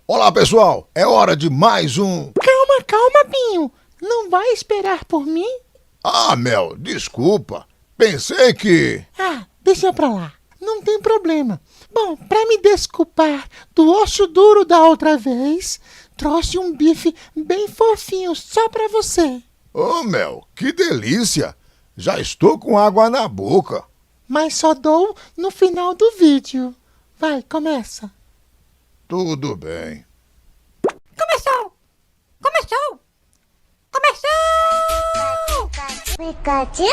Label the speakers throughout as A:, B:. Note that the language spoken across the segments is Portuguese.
A: Olá, pessoal, é hora de mais um...
B: Calma, Binho. Não vai esperar por mim?
A: Ah, Mel, desculpa. Pensei que...
B: Deixa pra lá. Não tem problema. Bom, pra me desculpar do osso duro da outra vez, trouxe um bife bem fofinho só pra você.
A: Ô, Mel, que delícia. Já estou com água na boca.
B: Mas só dou no final do vídeo. Vai, começa.
A: Tudo bem.
B: Começou!
C: Pikachu,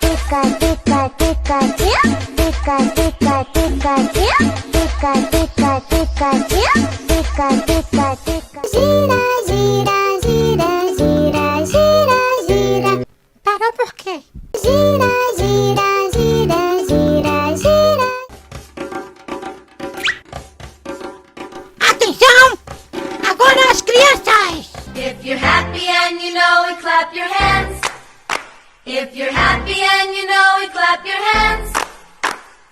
C: pica, pica, Pikachu, pica, pica, Pikachu, pica, pica, Pikachu, pica, pica, pica. Gira, gira, gira, gira, gira, gira.
B: Parou por quê?
C: Gira, gira, gira, gira, gira.
B: Atenção! Agora as crianças!
D: If you're happy and you know it, clap your hands. If you're happy and you know it, clap your hands.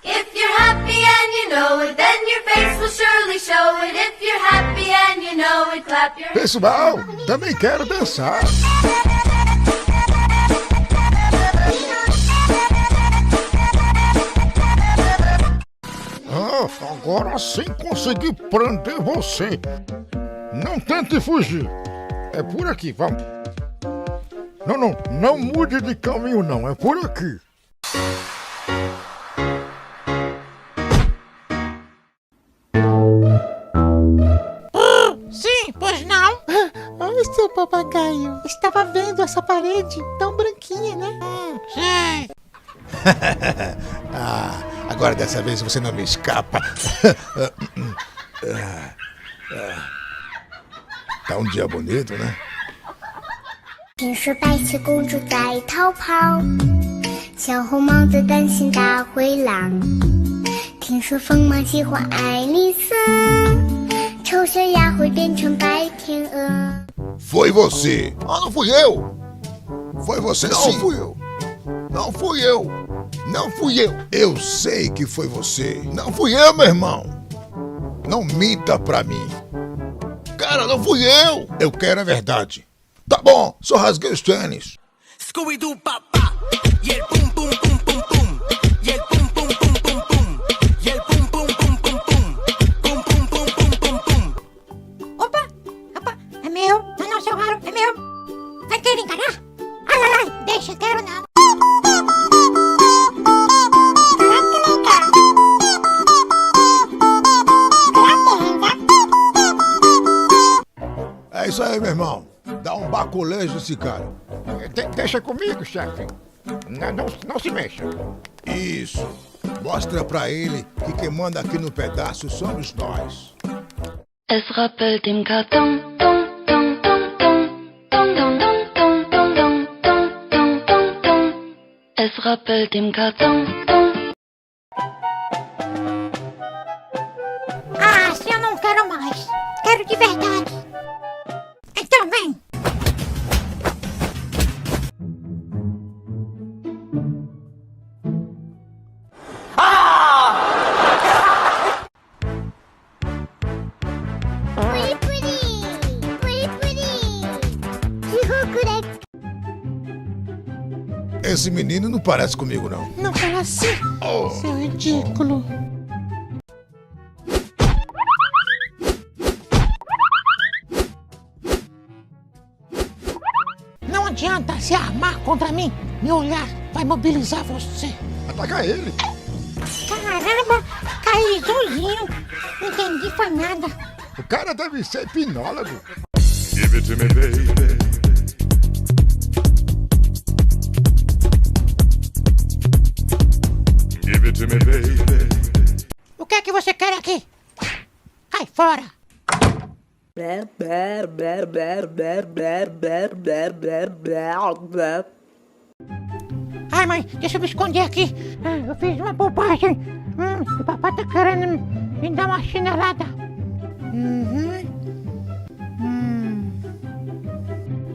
D: If you're happy and you know it, then your face will surely show it. If you're happy and you know it, clap your hands.
A: Pessoal, também quero dançar. Agora sim consegui prender você. Não tente fugir. É por aqui, vamos. Não mude de caminho não, é por aqui.
B: Sim, pois não? Oi, seu papagaio. Estava vendo essa parede tão branquinha, né? Sei.
A: Agora dessa vez você não me escapa. Tá um dia bonito, né?
C: 听说白雪公主在逃跑，小红帽子担心大灰狼。听说疯马喜欢爱丽丝，丑小鸭会变成白天鹅。
A: Foi você. Não fui eu. Foi você, não fui eu. Não fui eu. Não fui eu. Eu sei que foi você. Não fui eu, meu irmão. Não minta pra mim. Cara, não fui eu. Eu quero a verdade. Tá bom, só rasguei os tênis.
E: Scooby-Doo papá, y el pum pum pum pum pum, y el pum pum pum pum pum, y el pum pum pum pum pum, pum pum pum pum pum pum.
B: Opa, é meu. Não, seu raro, é meu. Vai querer encarar? Ai, deixa, quero não.
A: É isso aí, meu irmão. Dá um baculejo nesse cara.
F: Deixa comigo, chefe. Não se mexa.
A: Isso. Mostra pra ele que quem manda aqui no pedaço somos nós.
G: Es rappelt im Karton, dong, dong, dong, dong, dong, dong, dong, dong, dong, dong, dong, dong, dong. Es rappelt im Karton, dong.
B: Se eu não quero mais. Quero de verdade. Então vem.
C: Puri puri, puri puri. Chihokure.
A: Esse menino não parece comigo, não.
B: Não fala assim, seu ridículo. Não adianta se armar contra mim. Meu olhar vai mobilizar você.
A: Ataca ele.
B: Caramba, caí sozinho. Não entendi foi nada.
A: O cara deve ser hipnólogo.
H: Give it to me, baby. Give it to me, baby.
B: O que é que você quer aqui? Cai fora. Ai, mãe, deixa eu me esconder aqui. Eu fiz uma bobagem. O papai tá querendo me dar uma chinelada.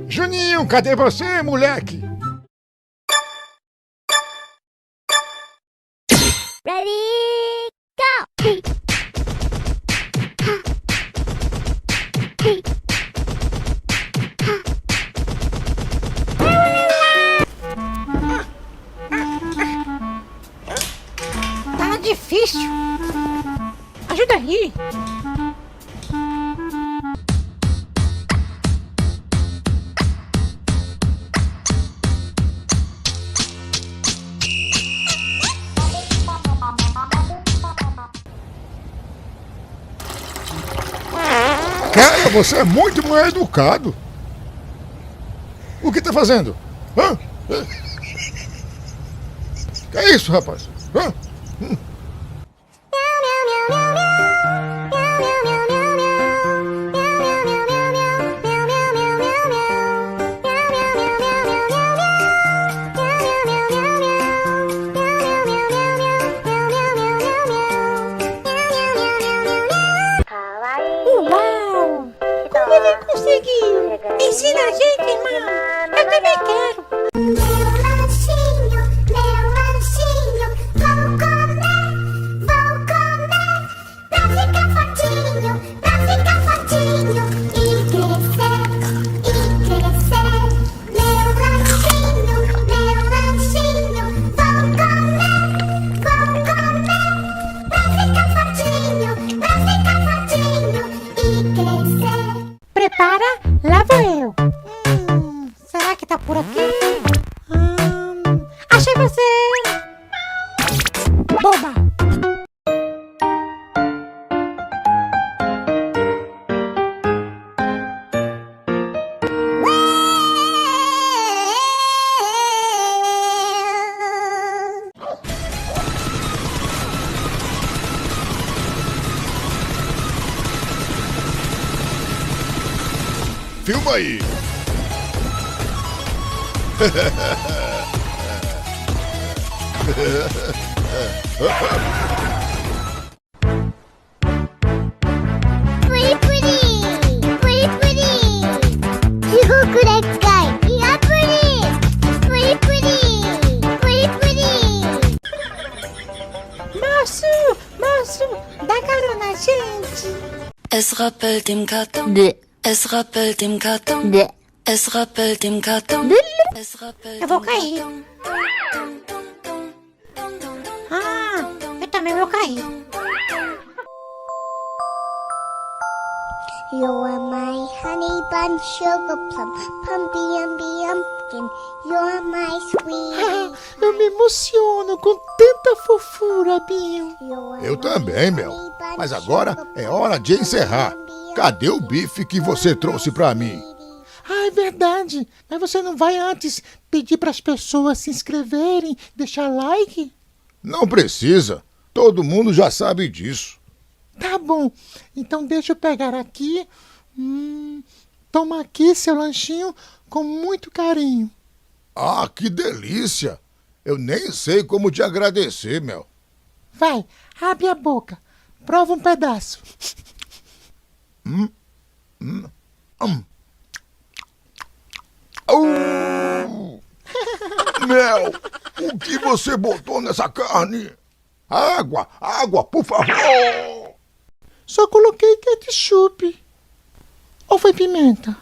F: Juninho, cadê você, moleque?
C: Ready, go!
I: Tá difícil. Ajuda aí.
A: Cara, você é muito mal educado. O que tá fazendo? Hã? Que é isso, rapaz? Hã?
I: Uau! Como ele conseguiu? Ensina a gente, irmão. Eu também quero.
C: Meu lanchinho, vou comer, pra ficar fortinho e crescer. Meu lanchinho, vou comer, pra ficar fortinho e crescer.
I: Prepara, lá vou eu. Será que tá por aqui? Achei você! Boba!
A: Filma aí.
I: Moço, dá carona, gente.
G: Es rappelt im Karton. Es rappelt im Karton. Es rappelt im Karton. Es rappelt
I: Eu vou
G: im
I: cair.
G: Karton.
I: Eu também vou cair.
C: You are my honey bun, sugar plum, pumpkin. You are my sweet.
B: Eu me emociono com tanta fofura, Binho.
A: Eu também, Mel. Mas agora é hora de encerrar. Cadê o bife que você trouxe pra mim?
B: Ah, é verdade. Mas você não vai antes pedir para as pessoas se inscreverem, deixar like?
A: Não precisa. Todo mundo já sabe disso.
B: Tá bom. Então deixa eu pegar aqui. Toma aqui seu lanchinho com muito carinho.
A: Ah, que delícia! Eu nem sei como te agradecer, Mel.
B: Vai, abre a boca. Prova um pedaço.
A: Mel, o que você botou nessa carne? Água, por favor!
B: Só coloquei ketchup. Ou foi pimenta?